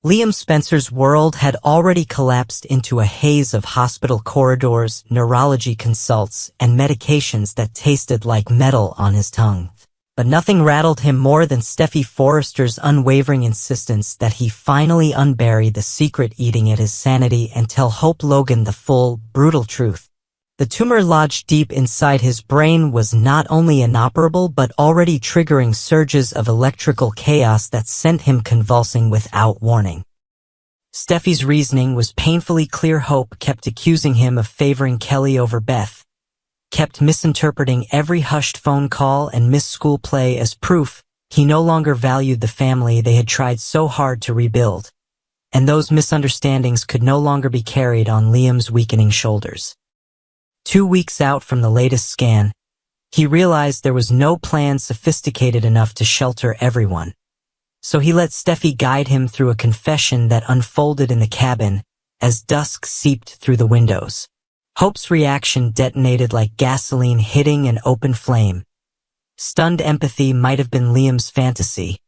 Liam Spencer's world had already collapsed into a haze of hospital corridors, neurology consults, and medications that tasted like metal on his tongue. But nothing rattled him more than Steffi Forrester's unwavering insistence that he finally unbury the secret eating at his sanity and tell Hope Logan the full, brutal truth. The tumor lodged deep inside his brain was not only inoperable but already triggering surges of electrical chaos that sent him convulsing without warning. Steffi's reasoning was painfully clear. Hope kept accusing him of favoring Kelly over Beth, kept misinterpreting every hushed phone call and missed school play as proof he no longer valued the family they had tried so hard to rebuild. And those misunderstandings could no longer be carried on Liam's weakening shoulders. 2 weeks out from the latest scan, he realized there was no plan sophisticated enough to shelter everyone. So he let Steffi guide him through a confession that unfolded in the cabin as dusk seeped through the windows. Hope's reaction detonated like gasoline hitting an open flame. Stunned empathy might have been Liam's fantasy,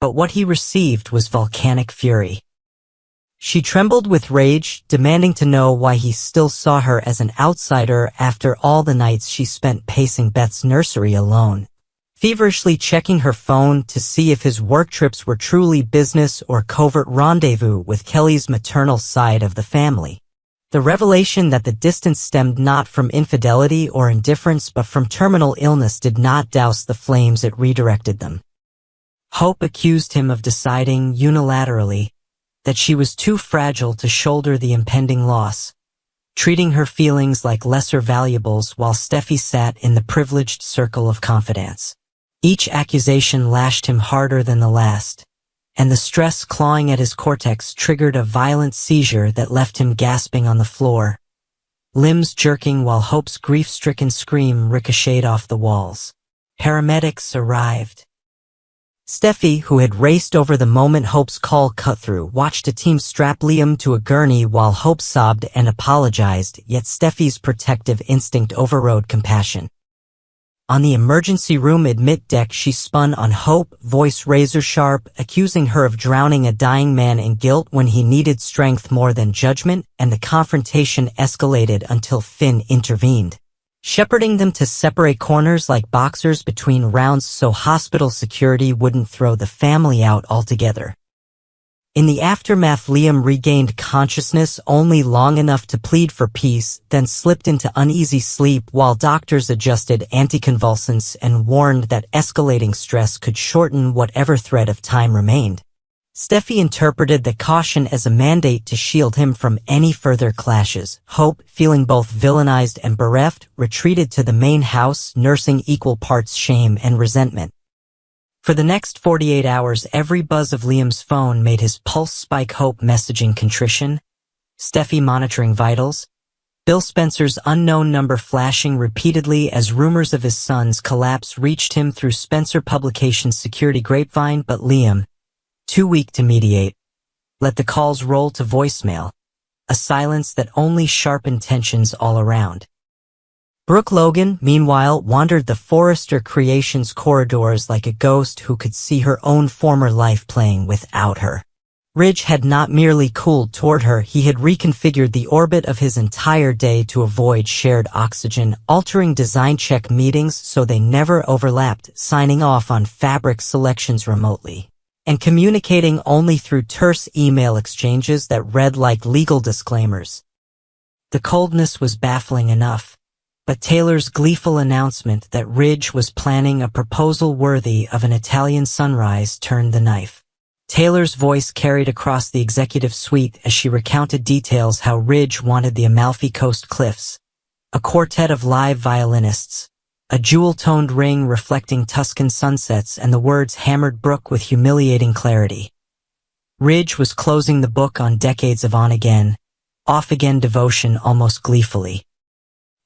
but what he received was volcanic fury. She trembled with rage, demanding to know why he still saw her as an outsider after all the nights she spent pacing Beth's nursery alone, feverishly checking her phone to see if his work trips were truly business or covert rendezvous with Kelly's maternal side of the family. The revelation that the distance stemmed not from infidelity or indifference but from terminal illness did not douse the flames, it redirected them. Hope accused him of deciding unilaterally that she was too fragile to shoulder the impending loss, treating her feelings like lesser valuables while Steffi sat in the privileged circle of confidence. Each accusation lashed him harder than the last, and the stress clawing at his cortex triggered a violent seizure that left him gasping on the floor, limbs jerking while Hope's grief-stricken scream ricocheted off the walls. Paramedics arrived. Steffi, who had raced over the moment Hope's call cut through, watched a team strap Liam to a gurney while Hope sobbed and apologized, yet Steffi's protective instinct overrode compassion. On the emergency room admit deck, she spun on Hope, voice razor-sharp, accusing her of drowning a dying man in guilt when he needed strength more than judgment, and the confrontation escalated until Finn intervened, shepherding them to separate corners like boxers between rounds so hospital security wouldn't throw the family out altogether. In the aftermath, Liam regained consciousness only long enough to plead for peace, then slipped into uneasy sleep while doctors adjusted anticonvulsants and warned that escalating stress could shorten whatever thread of time remained. Steffi interpreted the caution as a mandate to shield him from any further clashes. Hope, feeling both villainized and bereft, retreated to the main house, nursing equal parts shame and resentment. For the next 48 hours, every buzz of Liam's phone made his pulse spike. Hope messaging contrition, Steffi monitoring vitals, Bill Spencer's unknown number flashing repeatedly as rumors of his son's collapse reached him through Spencer Publications' security grapevine. But Liam, too weak to mediate, let the calls roll to voicemail, a silence that only sharpened tensions all around. Brooke Logan, meanwhile, wandered the Forrester Creations corridors like a ghost who could see her own former life playing without her. Ridge had not merely cooled toward her, he had reconfigured the orbit of his entire day to avoid shared oxygen, altering design check meetings so they never overlapped, signing off on fabric selections remotely, and communicating only through terse email exchanges that read like legal disclaimers. The coldness was baffling enough. But Taylor's gleeful announcement that Ridge was planning a proposal worthy of an Italian sunrise turned the knife. Taylor's voice carried across the executive suite as she recounted details how Ridge wanted the Amalfi Coast cliffs, a quartet of live violinists, a jewel-toned ring reflecting Tuscan sunsets, and the words hammered Brooke with humiliating clarity. Ridge was closing the book on decades of on-again, off-again devotion almost gleefully.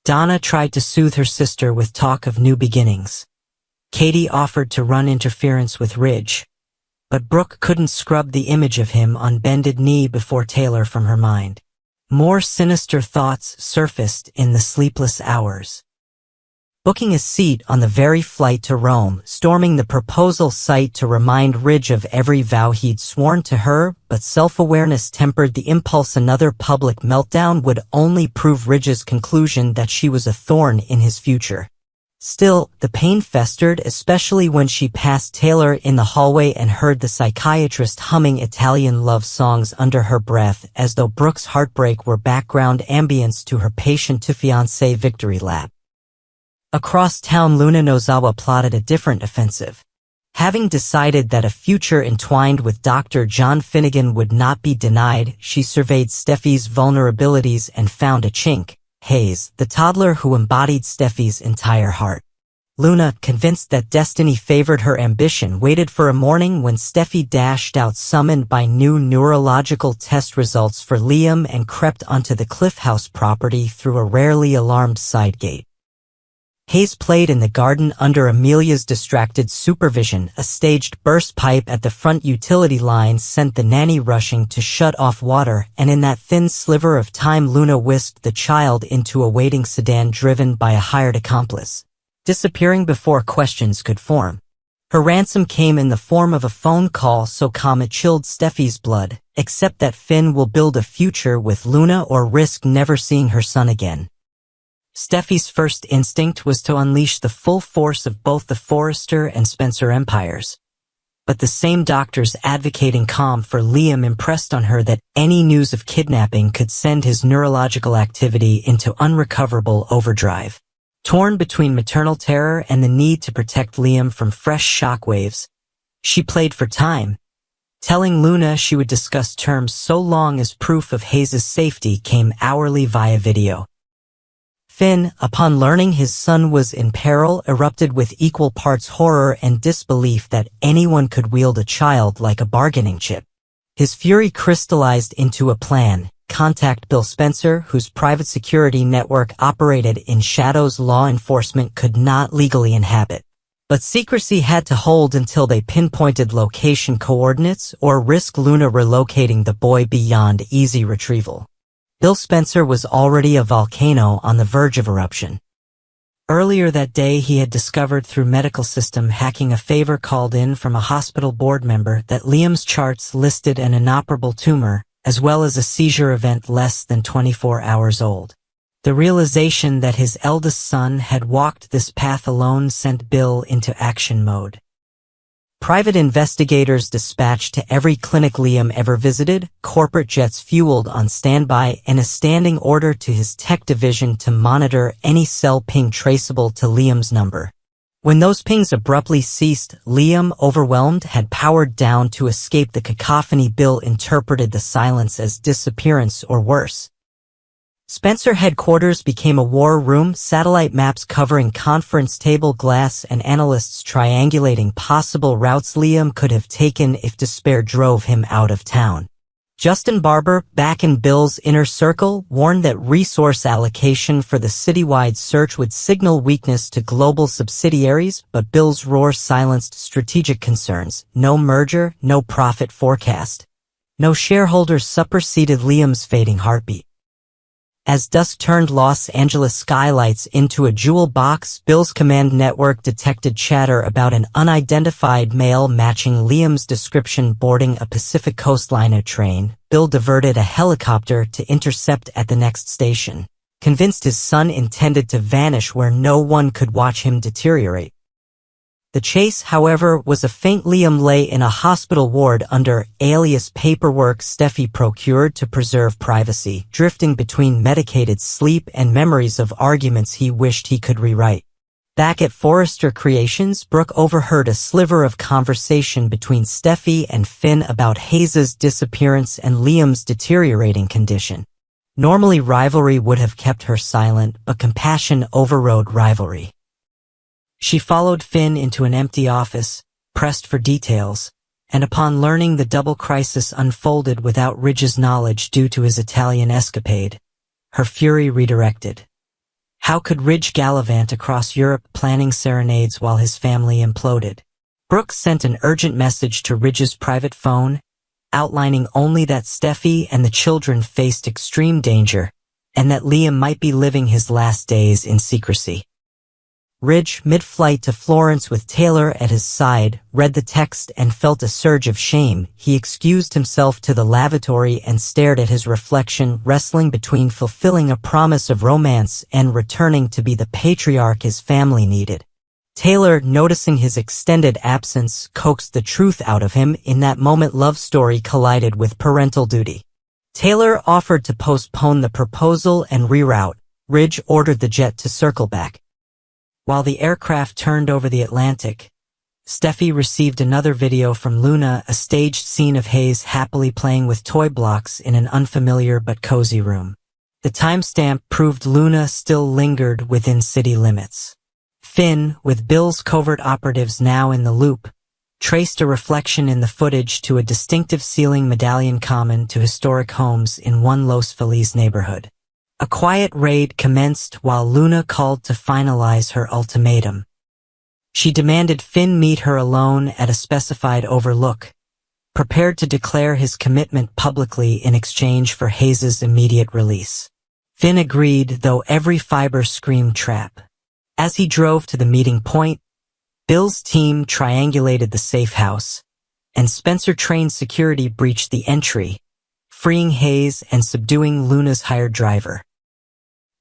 Donna tried to soothe her sister with talk of new beginnings. Katie offered to run interference with Ridge, but Brooke couldn't scrub the image of him on bended knee before Taylor from her mind. More sinister thoughts surfaced in the sleepless hours. booking a seat on the very flight to Rome, storming the proposal site to remind Ridge of every vow he'd sworn to her, but self-awareness tempered the impulse. Another public meltdown would only prove Ridge's conclusion that she was a thorn in his future. Still, the pain festered, especially when she passed Taylor in the hallway and heard the psychiatrist humming Italian love songs under her breath, as though Brooke's heartbreak were background ambience to her patient-to-fiancé victory lap. Across town, Luna Nozawa plotted a different offensive. Having decided that a future entwined with Dr. John Finnegan would not be denied, she surveyed Steffi's vulnerabilities and found a chink: Hayes, the toddler who embodied Steffi's entire heart. Luna, convinced that destiny favored her ambition, waited for a morning when Steffi dashed out, summoned by new neurological test results for Liam, and crept onto the Cliff House property through a rarely alarmed side gate. Hayes played in the garden under Amelia's distracted supervision. A staged burst pipe at the front utility line sent the nanny rushing to shut off water, and in that thin sliver of time Luna whisked the child into a waiting sedan driven by a hired accomplice, disappearing before questions could form. Her ransom came in the form of a phone call so calm it chilled Steffi's blood: accept that Finn will build a future with Luna or risk never seeing her son again. Steffi's first instinct was to unleash the full force of both the Forrester and Spencer empires. But the same doctors advocating calm for Liam impressed on her that any news of kidnapping could send his neurological activity into unrecoverable overdrive. Torn between maternal terror and the need to protect Liam from fresh shockwaves, she played for time, telling Luna she would discuss terms so long as proof of Hayes' safety came hourly via video. Finn, upon learning his son was in peril, erupted with equal parts horror and disbelief that anyone could wield a child like a bargaining chip. His fury crystallized into a plan: contact Bill Spencer, whose private security network operated in shadows law enforcement could not legally inhabit. But secrecy had to hold until they pinpointed location coordinates or risk Luna relocating the boy beyond easy retrieval. Bill Spencer was already a volcano on the verge of eruption. Earlier that day he had discovered through medical system hacking a favor called in from a hospital board member that Liam's charts listed an inoperable tumor, as well as a seizure event less than 24 hours old. The realization that his eldest son had walked this path alone sent Bill into action mode. Private investigators dispatched to every clinic Liam ever visited, corporate jets fueled on standby, and a standing order to his tech division to monitor any cell ping traceable to Liam's number. When those pings abruptly ceased, Liam, overwhelmed, had powered down to escape the cacophony. Bill interpreted the silence as disappearance or worse. Spencer headquarters became a war room, satellite maps covering conference table glass and analysts triangulating possible routes Liam could have taken if despair drove him out of town. Justin Barber, back in Bill's inner circle, warned that resource allocation for the citywide search would signal weakness to global subsidiaries, but Bill's roar silenced strategic concerns. No merger, no profit forecast. No shareholders superseded Liam's fading heartbeat. As dusk turned Los Angeles skylights into a jewel box, Bill's command network detected chatter about an unidentified male matching Liam's description boarding a Pacific Coastliner train. Bill diverted a helicopter to intercept at the next station, convinced his son intended to vanish where no one could watch him deteriorate. The chase, however, was a feint. Liam lay in a hospital ward under alias paperwork Steffi procured to preserve privacy, drifting between medicated sleep and memories of arguments he wished he could rewrite. Back at Forrester Creations, Brooke overheard a sliver of conversation between Steffi and Finn about Hayes' disappearance and Liam's deteriorating condition. Normally rivalry would have kept her silent, but compassion overrode rivalry. She followed Finn into an empty office, pressed for details, and upon learning the double crisis unfolded without Ridge's knowledge due to his Italian escapade, her fury redirected. How could Ridge gallivant across Europe planning serenades while his family imploded? Brooke sent an urgent message to Ridge's private phone, outlining only that Steffi and the children faced extreme danger, and that Liam might be living his last days in secrecy. Ridge, mid-flight to Florence with Taylor at his side, read the text and felt a surge of shame. He excused himself to the lavatory and stared at his reflection, wrestling between fulfilling a promise of romance and returning to be the patriarch his family needed. Taylor, noticing his extended absence, coaxed the truth out of him. In that moment, love story collided with parental duty. Taylor offered to postpone the proposal and reroute. Ridge ordered the jet to circle back. While the aircraft turned over the Atlantic, Steffi received another video from Luna, a staged scene of Hayes happily playing with toy blocks in an unfamiliar but cozy room. The timestamp proved Luna still lingered within city limits. Finn, with Bill's covert operatives now in the loop, traced a reflection in the footage to a distinctive ceiling medallion common to historic homes in one Los Feliz neighborhood. A quiet raid commenced while Luna called to finalize her ultimatum. She demanded Finn meet her alone at a specified overlook, prepared to declare his commitment publicly in exchange for Hayes' immediate release. Finn agreed, though every fiber screamed trap. As he drove to the meeting point, Bill's team triangulated the safe house, and Spencer-trained security breached the entry, freeing Hayes and subduing Luna's hired driver.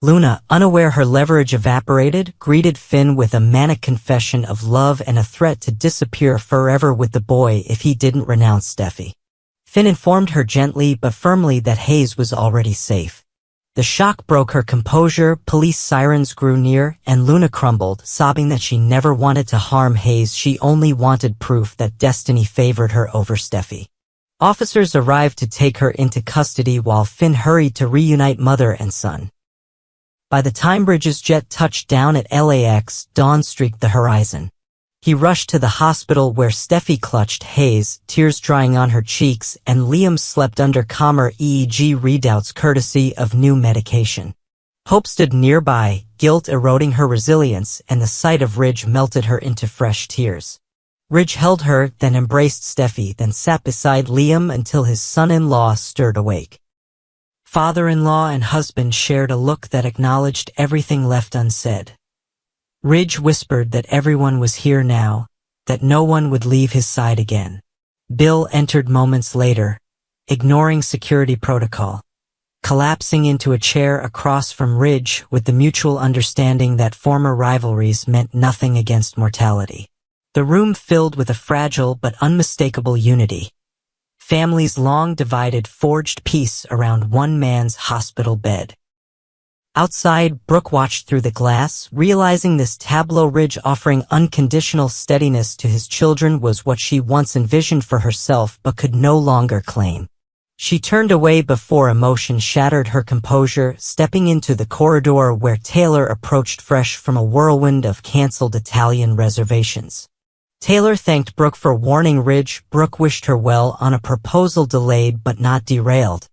Luna, unaware her leverage evaporated, greeted Finn with a manic confession of love and a threat to disappear forever with the boy if he didn't renounce Steffi. Finn informed her gently but firmly that Hayes was already safe. The shock broke her composure, police sirens grew near, and Luna crumbled, sobbing that she never wanted to harm Hayes. She only wanted proof that destiny favored her over Steffi. Officers arrived to take her into custody while Finn hurried to reunite mother and son. By the time Ridge's jet touched down at LAX, dawn streaked the horizon. He rushed to the hospital where Steffi clutched Hayes, tears drying on her cheeks, and Liam slept under calmer EEG readouts courtesy of new medication. Hope stood nearby, guilt eroding her resilience, and the sight of Ridge melted her into fresh tears. Ridge held her, then embraced Steffi, then sat beside Liam until his son-in-law stirred awake. Father-in-law and husband shared a look that acknowledged everything left unsaid. Ridge whispered that everyone was here now, that no one would leave his side again. Bill entered moments later, ignoring security protocol, collapsing into a chair across from Ridge with the mutual understanding that former rivalries meant nothing against mortality. The room filled with a fragile but unmistakable unity. Families long divided forged peace around one man's hospital bed. Outside, Brooke watched through the glass, realizing this tableau. Ridge offering unconditional steadiness to his children was what she once envisioned for herself but could no longer claim. She turned away before emotion shattered her composure, stepping into the corridor where Taylor approached fresh from a whirlwind of canceled Italian reservations. Taylor thanked Brooke for warning Ridge. Brooke wished her well on a proposal delayed but not derailed.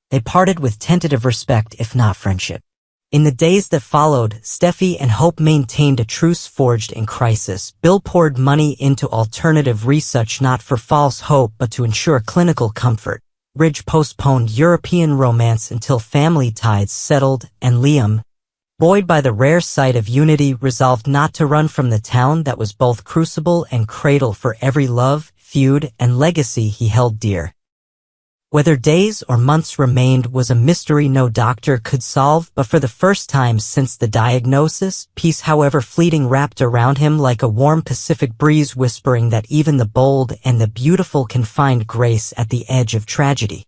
They parted with tentative respect if not friendship. In the days that followed, Steffi and Hope maintained a truce forged in crisis. Bill poured money into alternative research not for false hope but to ensure clinical comfort. Ridge postponed European romance until family ties settled, and Liam, buoyed by the rare sight of unity, resolved not to run from the town that was both crucible and cradle for every love, feud, and legacy he held dear. Whether days or months remained was a mystery no doctor could solve, but for the first time since the diagnosis, peace, however fleeting, wrapped around him like a warm Pacific breeze, whispering that even the bold and the beautiful can find grace at the edge of tragedy.